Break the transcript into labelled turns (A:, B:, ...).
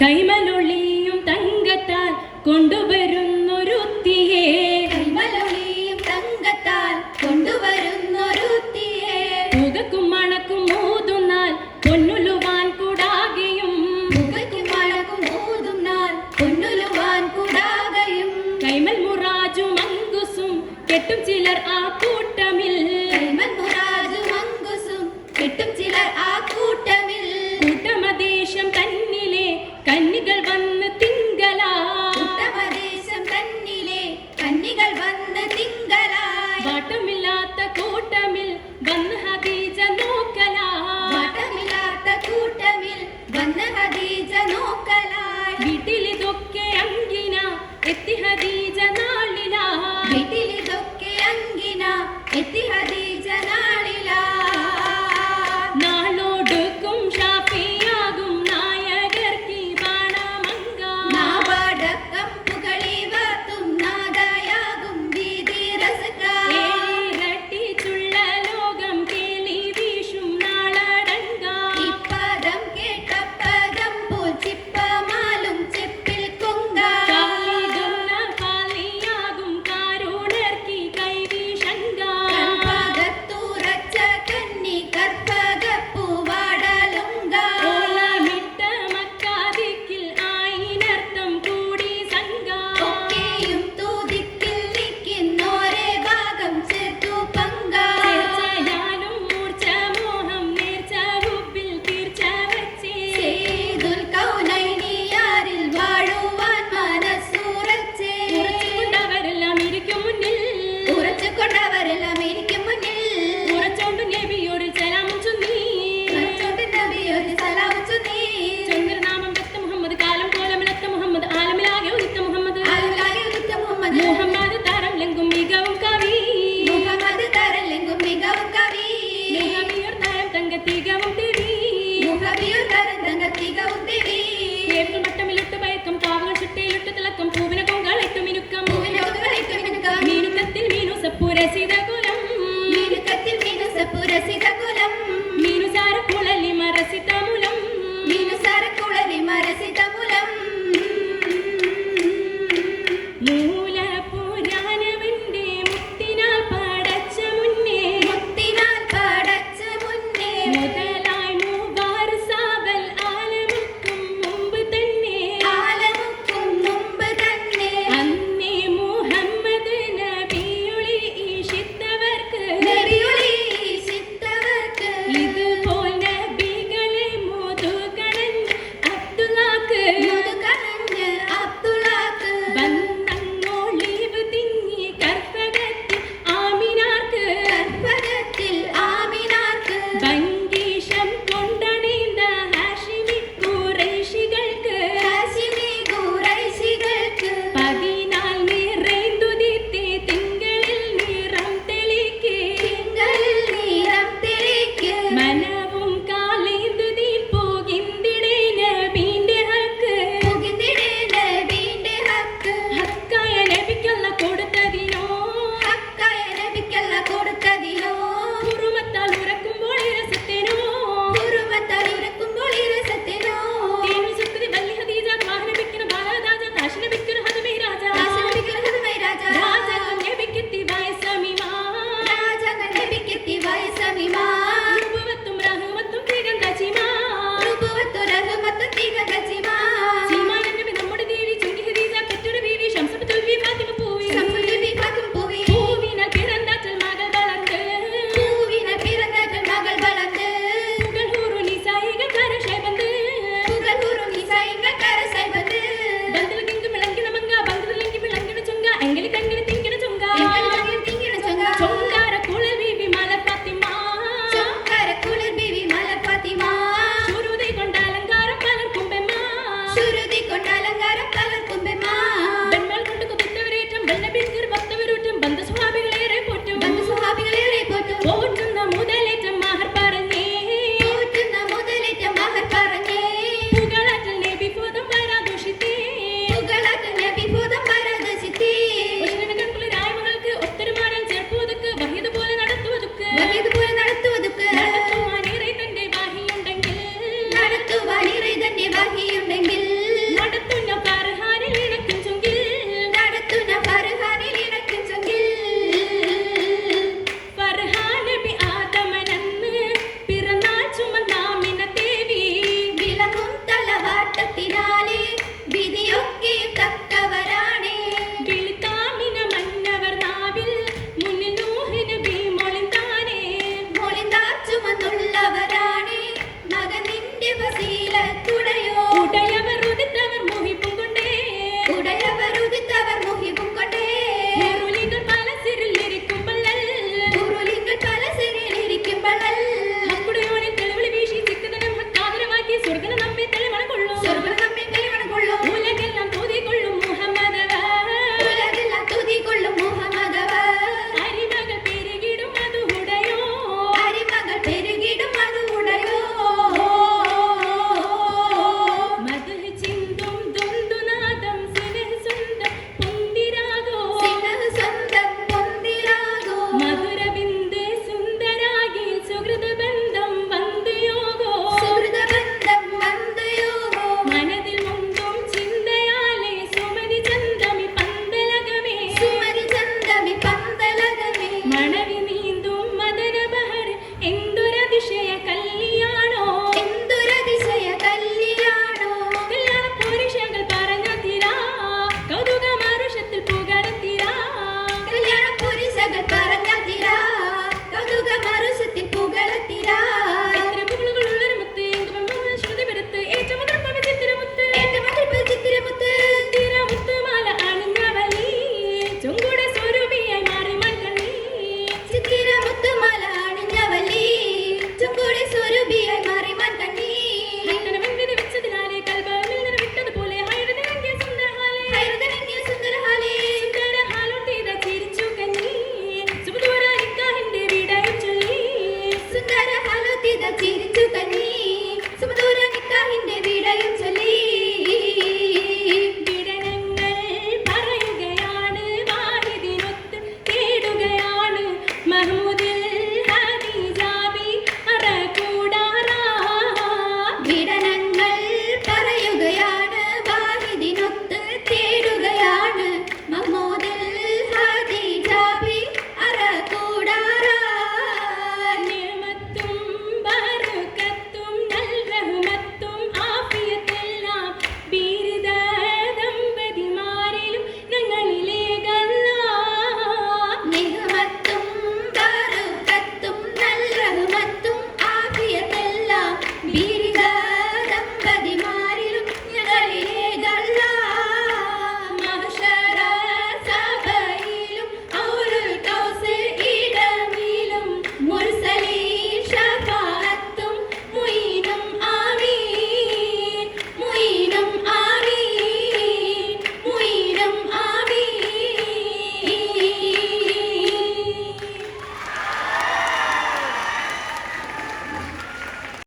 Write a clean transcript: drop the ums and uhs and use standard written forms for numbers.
A: കൈമലൊളിയും തങ്കത്താൽ കൊണ്ടുവരുന്നൊരുത്തിയെ,
B: കൈമലൊളിയും തങ്കത്താൽ കൊണ്ടുവരുന്നൊരുത്തിയെ,
A: പുകക്കും മണക്കും ഊതുന്നാൽ പൊന്നുലുവാൻ കൂടാകയും,
B: പുകയ്ക്കും മണക്കും ഊതുന്നാൽ പൊന്നുലുവാൻ കൂടാകയും,
A: കൈമൽ മുറാജും അങ്കുസും കെട്ടും ചിലർ ആ കൂട്ടമിൽ,
B: കൈമൽ മുറാജും അങ്കുസും കെട്ടും ചിലർ ആ കൂട്ടമിൽ,
A: കൂട്ടമദേശം തന്നിലെ കന്നികൾ വന്ന് തിങ്കളാ,
B: ഉത്തമദേശം തന്നിലെ കന്നികൾ വന്ന് തിങ്കളായി,
A: വാട്ടമില്ലാത്ത കൂട്ടമിൽ വന്ന് ഹദീജ നോക്കലാ,
B: വാട്ടമില്ലാത്ത കൂട്ടമിൽ വന്ന് ഹദീജ നോക്കലായി,
A: വീട്ടിലിതൊക്കെ അങ്കിന എത്തി ഹദീജ നാളിലാ,
B: വീട്ടിലിതൊക്കെ അങ്കിന എത്തി ഹദീജ നാളിലാ,
A: നാളോടുക്കും ഷാഫിയാകും നായകർക്ക് ബാണമങ്ക,
B: നാവടക്കം പുകളിവർത്തും നാദയാകും വീതി രസക,
A: ഏഴിരട്ടിച്ചുള്ള ലോകം കേളി വീശും നാളടങ്ക,
B: ഇപ്പദം കേട്ടപ്പദം പോൽ ചിപ്പമാലും ചെപ്പിൽ കൊങ്ക,
A: കാലിടുന്ന കാലിയാകും കാരുണർക്കി കൈവീശങ്ക,
B: കൽപ്പകത്തുറച്ച കന്നി കർപ്പകപ്പൂവാടലുങ്ക,
A: ഓളമിട്ട മക്കാദിക്കിൽ ആയിനർത്ഥം കൂടി സംഘ,
B: ഒക്കെയും തൂതിക്കിൽ നിൽക്കുന്നോരെ ഭാഗം ചേർത്തു പങ്ക,
A: തീർച്ചയാലും മൂർച്ച മോഹം നേർച്ച ഹുബിൽ തീർച്ച വച്ചേ,
B: സയ്യിദുൽ കൗനൈനിയാരിൽ വാഴുവാൻ മനസ്സുറച്ചേ,
A: ഉറച്ചുകൊണ്ടവരെല്ലാം ഇരിക്കും മുന്നിൽ,
B: ഉറച്ചുകൊണ്ടവരെല്ലാം എനിക്ക് മുന്നിൽ,
A: ഉറച്ചോണ്ട് നബിയോട് സലാമും ചൊല്ലി,
B: ഉറച്ചോണ്ട് നബിയോട് സലാം ചൊല്ലി,
A: ചന്ദ്രനാമം പെത്ത മുഹമ്മദ് കാലം കോലമിലത്ത മുഹമ്മദ് ആലമിലാകെ ഉദിത്ത മുഹമ്മദ്,
B: ആലുകാരി ഉദിച്ച മുഹമ്മദ്,
A: മുഹമ്മദ് താരം ലെങ്കും മികവും കവി,
B: മുഹമ്മദ് തരലെങ്കും മികവും കവി,
A: മുഹമ്മിയോർ താരം തങ്കത്തികവും തിരി,
B: മുഹബിയൂർ തരം തങ്കത്തികവും തിരി,
A: ഏപ്രിൽ മട്ടമിലിട്ട് പയക്കം കാവുകൾ ചുട്ടയിലിട്ട് തിളക്കം പൂവിന കൊങ്കളിട്ട് മിനുക്കം,
B: പൂവിനോടുകളിട്ട് മിനുക്കം,
A: മീനുക്കത്തിൽ മീനുസപ്പു രസിതകുലം,
B: മീനുക്കത്തിൽ മീനുസപ്പു രസിതകുലം,
A: മീനുസാര കുളലി മറസിത മുലം,
B: മീനുസാരക്കുളലി മരസിത മുലം,
A: മൂലപുരാനവന്റെ മുത്തിനാൽ പടച്ച മുന്നേ,
B: മുത്തിനാൽ പടച്ച മുന്നേ,
A: മുതലായി മൂവാറ് സാവൽ ആലമുക്കും മുമ്പ് തന്നെ,
B: ആലമുക്കും മുമ്പ് തന്നെ,
A: അന്നേ മുഹമ്മദ് നബിയുളി ഈശിത്തവർക്ക്,
B: നബിയുളി ഈശിത്തവർക്ക്,
A: ഇതുപോൽ നബികളെ മുതുകണഞ്ഞ് അബ്ദുല്ലാക്ക്,
B: മുതുകണഞ്ഞ് അബ്ദുള്ളാക്ക്,
A: ബന്ധങ്ങളൊളിവ് തിങ്ങി കർപ്പകത്തിൽ ആമിനാർക്ക്,
B: കർപ്പകത്തിൽ ആമിനാർക്ക്,
A: ഭംഗീഷം കൊണ്ടണിந்த ഹാഷിമി ഖുറൈശികൾക്ക്,
B: ഹാശിമി ഖുറൈശികൾക്ക്,
A: 14 നിറൈന്തുദിത്തേ തിങ്കളിൽ നിറം തെളിക്ക്,
B: തിങ്കളിൽ നിറം തെളിക്ക്,
A: മനവും കാലേന്തുതി പോകിന്തിടേ നബീന്റെ ഹക്ക്,
B: പുകിന്തിടേ നബീന്റെ ഹക്ക്,
A: ഹക്കായ നബിക്കല്ല കൊടുത്തതിനോ,
B: ഹക്കായ നബിക്കല്ല കൊടുത്തതിനോ,
A: കുറുമത്താൽ ഉറക്കുമ്പോൾ ഇരസത്തിനോ,
B: കുറുമത്താൽ ഇരക്കുമ്പോൾ ഇരസത്തിനോ,
A: തേനിൽ സുക്രി വല്ലി ഹദീജ വാഹന ബിക്കിന ബാലദാജ താശന ബിക്കിന ഹദമേ രാജ,
B: ദാശനബിക്കൽ ഹദമൈ രാജ,
A: രാജകൾ നബിക്കെത്തി വയസ്സമിമാ,
B: രാജങ്ങൾ നബിക്കെത്തി വയസ്സമിമാ,
A: നുബുവത്തും റഹ്മത്തും തികഞ്ഞ ചിമാ,
B: റുബുവത്തു റഹ്മത്തു തികഞ്ഞ ചിമാ,
A: ചീമാന നബി നമ്മുടെ ദേവി ചുങ്കി ഹദീജ പെറ്റൊരു ബീവി ശംസുൽ ബി ഫാത്തിമ പൂവി,
B: ശംസുൽ ബി ഫാത്തിമ പൂവി,
A: പൂവിനാൽ പിറந்தாറ്റൽ മകൾ വളർന്ന്,
B: പൂവിനാൽ പിറന്നാറ്റൽ മകൾ വളർന്ന്,
A: പുകൾ ഹൂറു നിസായികൾ കരശൈ വന്ന്,
B: പുകൾ ഹൂറും നിസായികൾ കരശൈ വന്ന്,
A: ബന്ധലകിങ്ക് വിളങ്കിന മങ്ക ബന്ധലങ്കി വിളങ്കിന ചുങ്ക എങ്കിലി കങ്കിന തിങ്കിന ചുങ്ക,
B: എങ്കിൽ കണ്ണിൽ തിങ്ങിന ചൊങ്ക,
A: ചൊങ്കാര കുളൽ ബീവി മല ഫാത്തിമ,
B: ചൊങ്കരക്കുളിർ ബീവി മലർ ഫാത്തിമ,
A: ശുരുതി കൊണ്ട് അലങ്കാരം പലർക്കും ബെമ്മ,
B: ശുരുതി കൊണ്ട് അലങ്കാരം പലർക്കും ബെമ്മ,
A: ബെമ്മൽ കൊണ്ട് കുതിത്തവരേറ്റം ബെല്ലബിൻകിർ ഭക്തവരൂറ്റം ബന്ധ സ്വഹാബികളേറെ പോറ്റും,
B: ബന്ധു സ്വഹാബികളേറെ പോറ്റും,
A: ഓ